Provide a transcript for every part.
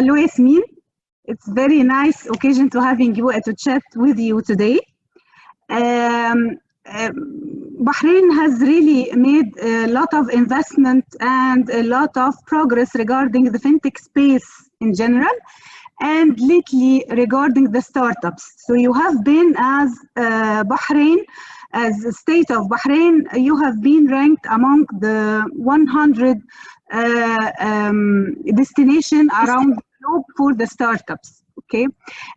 Hello, Yasmeen. It's very nice occasion to having you to chat with you today. Bahrain has really made a lot of investment and a lot of progress regarding the fintech space in general, and lately regarding the startups. So you have been as Bahrain, as the state of Bahrain, you have been ranked among the 100 destination around the globe for the startups. Okay,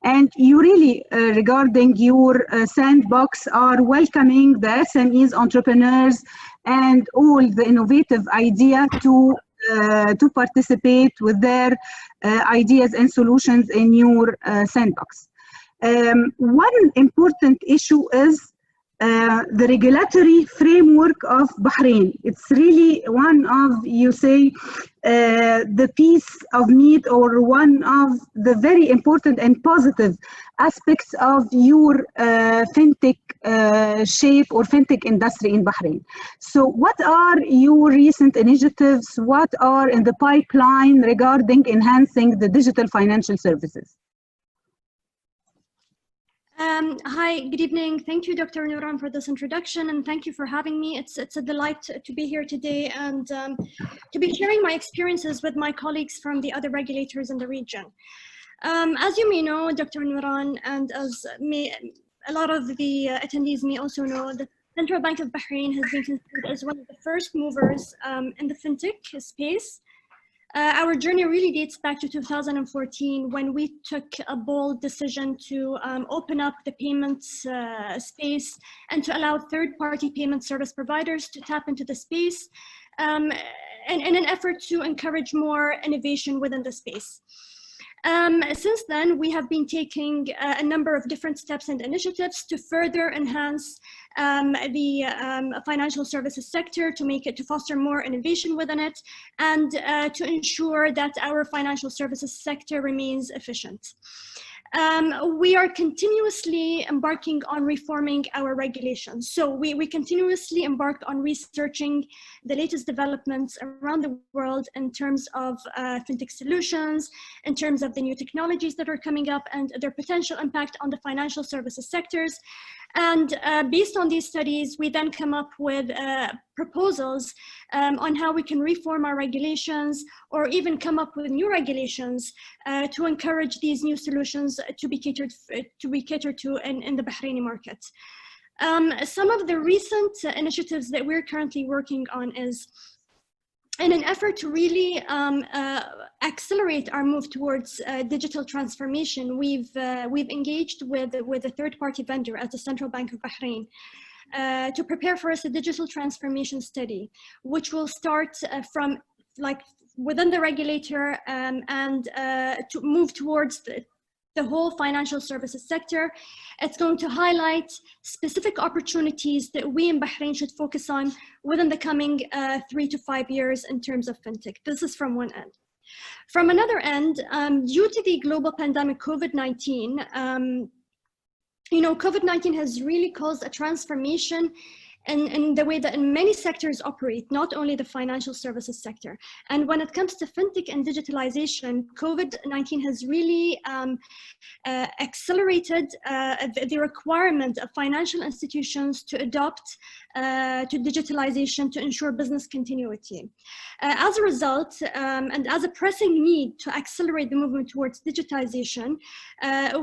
and you really, regarding your sandbox, are welcoming the SMEs, entrepreneurs, and all the innovative idea to participate with their ideas and solutions in your sandbox. One important issue is the regulatory framework of Bahrain. It's really one of, you say, the piece of meat, or one of the very important and positive aspects of your fintech shape or fintech industry in Bahrain. So what are your recent initiatives? What are in the pipeline regarding enhancing the digital financial services? Hi, good evening. Thank you, Dr. Nuran, for this introduction, and thank you for having me. It's a delight to be here today and to be sharing my experiences with my colleagues from the other regulators in the region. As you may know, Dr. Nuran, and as a lot of the attendees may also know, the Central Bank of Bahrain has been considered as one of the first movers in the fintech space. Our journey really dates back to 2014, when we took a bold decision to open up the payments space and to allow third-party payment service providers to tap into the space in an effort to encourage more innovation within the space. Since then, we have been taking a number of different steps and initiatives to further enhance the financial services sector, to foster more innovation within it, and to ensure that our financial services sector remains efficient. We are continuously embarking on reforming our regulations. So we continuously embark on researching the latest developments around the world in terms of fintech solutions, in terms of the new technologies that are coming up and their potential impact on the financial services sectors. And based on these studies, we then come up with proposals on how we can reform our regulations, or even come up with new regulations to encourage these new solutions to be catered to in the Bahraini market. Some of the recent initiatives that we're currently working on is, in an effort to really accelerate our move towards digital transformation, we've engaged with a third-party vendor at the Central Bank of Bahrain to prepare for us a digital transformation study, which will start from within the regulator and to move towards the whole financial services sector. It's going to highlight specific opportunities that we in Bahrain should focus on within the coming 3 to 5 years in terms of fintech. This is from one end. From another end, due to the global pandemic COVID-19, COVID-19 has really caused a transformation in the way that in many sectors operate, not only the financial services sector. And when it comes to fintech and digitalization, COVID-19 has really accelerated the requirement of financial institutions to adopt to digitalization to ensure business continuity. As a result, and as a pressing need to accelerate the movement towards digitization,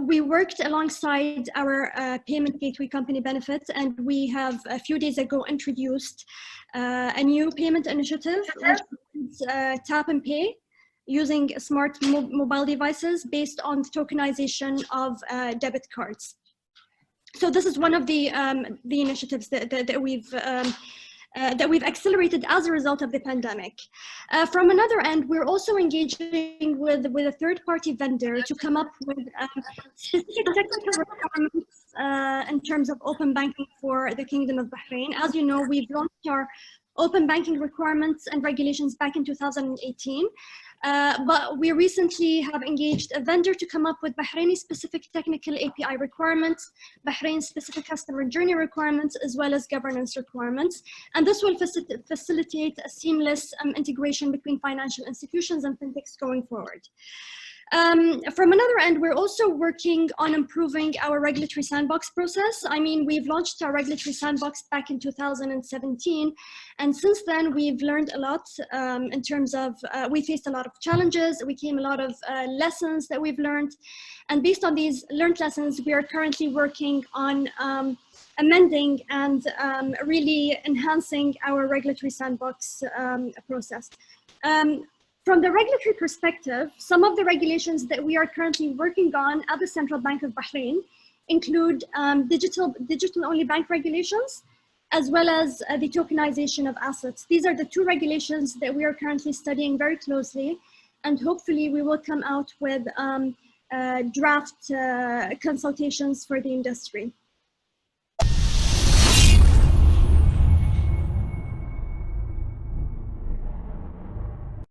we worked alongside our payment gateway company Benefit, and we have a few days ago introduced a new payment initiative, which is tap and pay using smart mobile devices based on tokenization of debit cards. So this is one of the initiatives that we've accelerated as a result of the pandemic. From another end, we're also engaging with a third-party vendor to come up with specific technical requirements in terms of open banking for the Kingdom of Bahrain. As you know, we've launched our open banking requirements and regulations back in 2018. But we recently have engaged a vendor to come up with Bahraini-specific technical API requirements, Bahrain-specific customer journey requirements, as well as governance requirements. And this will facilitate a seamless integration between financial institutions and fintechs going forward. From another end, we're also working on improving our regulatory sandbox process. I mean, we've launched our regulatory sandbox back in 2017. And since then, we've learned a lot in terms of, we faced a lot of challenges, we came a lot of lessons that we've learned. And based on these learned lessons, we are currently working on amending and really enhancing our regulatory sandbox process. From the regulatory perspective, some of the regulations that we are currently working on at the Central Bank of Bahrain include digital-only bank regulations, as well as the tokenization of assets. These are the two regulations that we are currently studying very closely, and hopefully we will come out with draft consultations for the industry.